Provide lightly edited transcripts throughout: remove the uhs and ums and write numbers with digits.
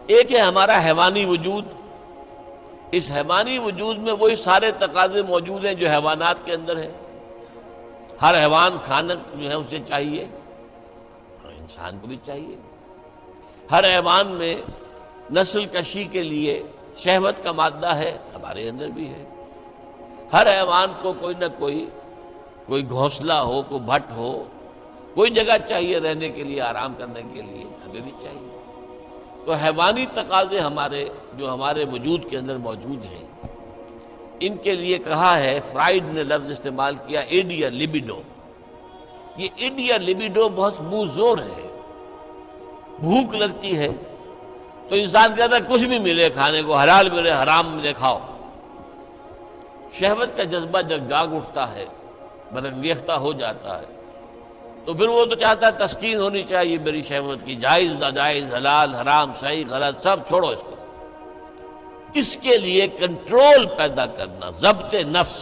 ایک ہے ہمارا حیوانی وجود، اس حیوانی وجود میں وہی سارے تقاضے موجود ہیں جو حیوانات کے اندر ہیں۔ ہر حیوان کھانا جو ہے اسے چاہیے، انسان کو بھی چاہیے۔ ہر حیوان میں نسل کشی کے لیے شہوت کا مادہ ہے، ہمارے اندر بھی ہے۔ ہر حیوان کو کوئی نہ کوئی گھونسلہ ہو، کوئی بھٹ ہو، کوئی جگہ چاہیے رہنے کے لیے، آرام کرنے کے لیے، ہمیں بھی چاہیے۔ تو حیوانی تقاضے جو ہمارے وجود کے اندر موجود ہیں، ان کے لیے کہا ہے، فرائیڈ نے لفظ استعمال کیا ایڈیا لیبیڈو۔ یہ ایڈیا لیبیڈو بہت منہ زور ہے۔ بھوک لگتی ہے تو انسان کہتا ہے کچھ بھی ملے کھانے کو، حلال ملے حرام ملے کھاؤ۔ شہوت کا جذبہ جب جاگ اٹھتا ہے، برانگیختہ ہو جاتا ہے، تو پھر وہ تو چاہتا ہے تسکین ہونی چاہیے میری شہوت کی، جائز ناجائز، حلال حرام، صحیح غلط، سب چھوڑو اس کو۔ اس کے لیے کنٹرول پیدا کرنا، ضبط نفس،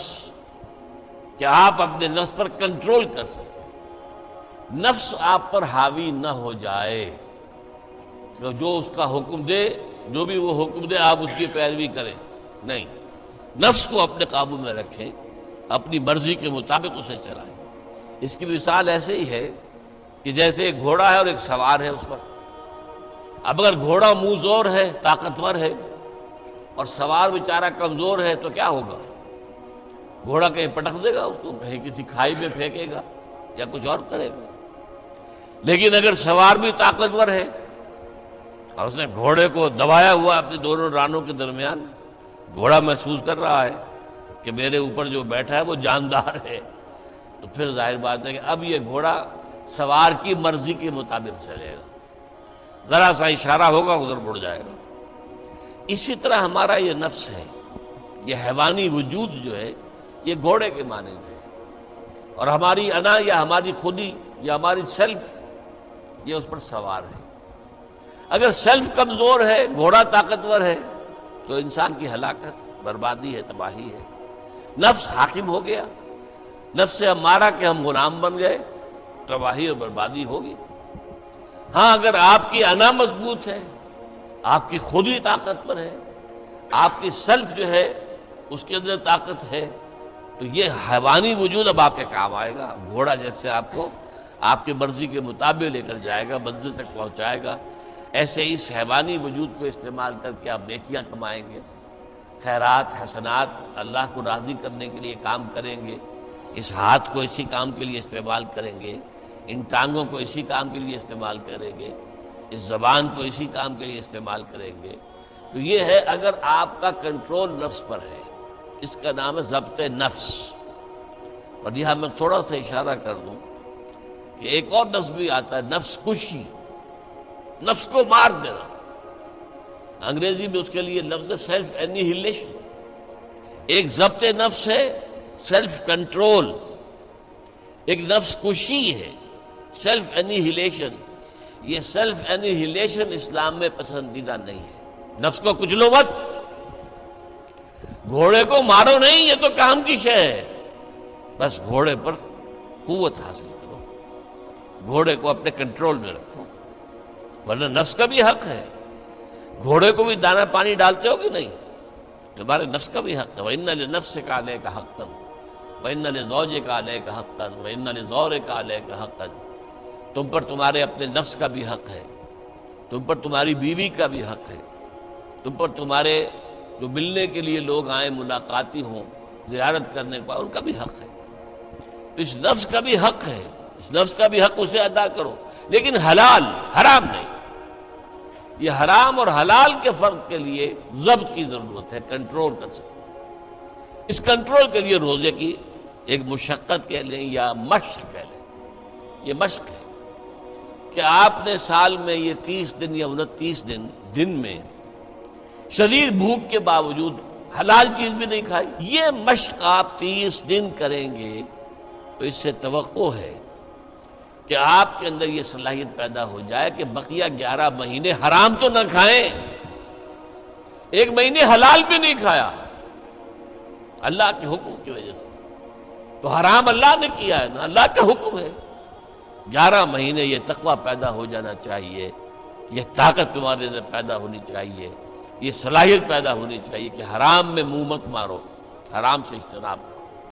کہ آپ اپنے نفس پر کنٹرول کر سکیں، نفس آپ پر حاوی نہ ہو جائے، کہ جو اس کا حکم دے، جو بھی وہ حکم دے آپ اس کی پیروی کریں، نہیں، نفس کو اپنے قابو میں رکھیں، اپنی مرضی کے مطابق اسے چلائیں۔ اس کی مثال ایسے ہی ہے کہ جیسے ایک گھوڑا ہے اور ایک سوار ہے اس پر۔ اب اگر گھوڑا منہ زور ہے، طاقتور ہے، اور سوار بیچارہ کمزور ہے، تو کیا ہوگا؟ گھوڑا کہیں پٹک دے گا اس کو، کہیں کسی کھائی میں پھینکے گا یا کچھ اور کرے گا۔ لیکن اگر سوار بھی طاقتور ہے اور اس نے گھوڑے کو دبایا ہوا اپنے دونوں رانوں کے درمیان، گھوڑا محسوس کر رہا ہے کہ میرے اوپر جو بیٹھا ہے وہ جاندار ہے، تو پھر ظاہر بات ہے کہ اب یہ گھوڑا سوار کی مرضی کے مطابق چلے گا، ذرا سا اشارہ ہوگا ادھر مڑ جائے گا۔ اسی طرح ہمارا یہ نفس ہے، یہ حیوانی وجود جو ہے، یہ گھوڑے کے مانند ہے، اور ہماری انا یا ہماری خودی یا ہماری سیلف یہ اس پر سوار ہے۔ اگر سیلف کمزور ہے، گھوڑا طاقتور ہے، تو انسان کی ہلاکت، بربادی ہے، تباہی ہے۔ نفس حاکم ہو گیا، نفس سے ہمارا کہ ہم غلام بن گئے، تباہی اور بربادی ہوگی۔ ہاں اگر آپ کی انا مضبوط ہے، آپ کی خودی طاقتور ہے، آپ کی سیلف جو ہے اس کے اندر طاقت ہے، تو یہ حیوانی وجود اب آپ کے کام آئے گا۔ گھوڑا جیسے آپ کو آپ کی مرضی کے مطابق لے کر جائے گا، منزل تک پہنچائے گا، ایسے اس حیوانی وجود کو استعمال کر کے آپ نیکیاں کمائیں گے، خیرات حسنات، اللہ کو راضی کرنے کے لیے کام کریں گے۔ اس ہاتھ کو اسی کام کے لیے استعمال کریں گے، ان ٹانگوں کو اسی کام کے لیے استعمال کریں گے، اس زبان کو اسی کام کے لیے استعمال کریں گے۔ تو یہ ہے اگر آپ کا کنٹرول نفس پر ہے، اس کا نام ہے ضبط نفس۔ اور یہاں میں تھوڑا سا اشارہ کر دوں کہ ایک اور نفس بھی آتا ہے، نفس کشی، نفس کو مار دینا۔ انگریزی میں اس کے لیے لفظ ہے سیلف اینیہیلیشن۔ ایک ضبط نفس ہے، سیلف کنٹرول، ایک نفس کشی ہے، سیلف اینیہیلیشن۔ یہ سیلف اینیہیلیشن اسلام میں پسندیدہ نہیں ہے۔ نفس کو کچلو مت، گھوڑے کو مارو نہیں، یہ تو کام کی شے ہے، بس گھوڑے پر قوت حاصل کرو، گھوڑے کو اپنے کنٹرول میں رکھو، ورنہ نفس کا بھی حق ہے۔ گھوڑے کو بھی دانا پانی ڈالتے ہو کہ نہیں؟ تمہارے نفس کا بھی حق ہے۔ وَإِنَّ لِنَفْسِكَ عَلَيْكَ حَقًّا وَإِنَّ لِزَوْجِكَ عَلَيْكَ حَقًّا وَإِنَّ لِزَوْرِكَ عَلَيْكَ حَقًّا۔ تم پر تمہارے اپنے نفس کا بھی حق ہے، تم پر تمہاری بیوی کا بھی حق ہے، تم پر تمہارے جو ملنے کے لیے لوگ آئیں، ملاقاتی ہوں، زیارت کرنے کا ان کا بھی حق ہے۔ اس نفس کا بھی حق ہے، اس نفس کا بھی حق اسے ادا کرو، لیکن حلال حرام نہیں۔ یہ حرام اور حلال کے فرق کے لیے ضبط کی ضرورت ہے، کنٹرول کر سکتے۔ اس کنٹرول کے لیے روزے کی ایک مشقت کہہ لیں یا مشق کہہ لیں، یہ مشق ہے کہ آپ نے سال میں یہ 30 دن یا 29 دن میں شدید بھوک کے باوجود حلال چیز بھی نہیں کھائی۔ یہ مشق آپ 30 دن کریں گے تو اس سے توقع ہے کہ آپ کے اندر یہ صلاحیت پیدا ہو جائے کہ بقیہ 11 مہینے حرام تو نہ کھائیں، ایک مہینے حلال بھی نہیں کھایا اللہ کے حکم کی وجہ سے، تو حرام اللہ نے کیا ہے نا، اللہ کا حکم ہے۔ 11 مہینے یہ تقویٰ پیدا ہو جانا چاہیے یہ طاقت تمہارے اندر پیدا ہونی چاہیے، یہ صلاحیت پیدا ہونی چاہیے کہ حرام میں منہ مت مارو، حرام سے اجتناب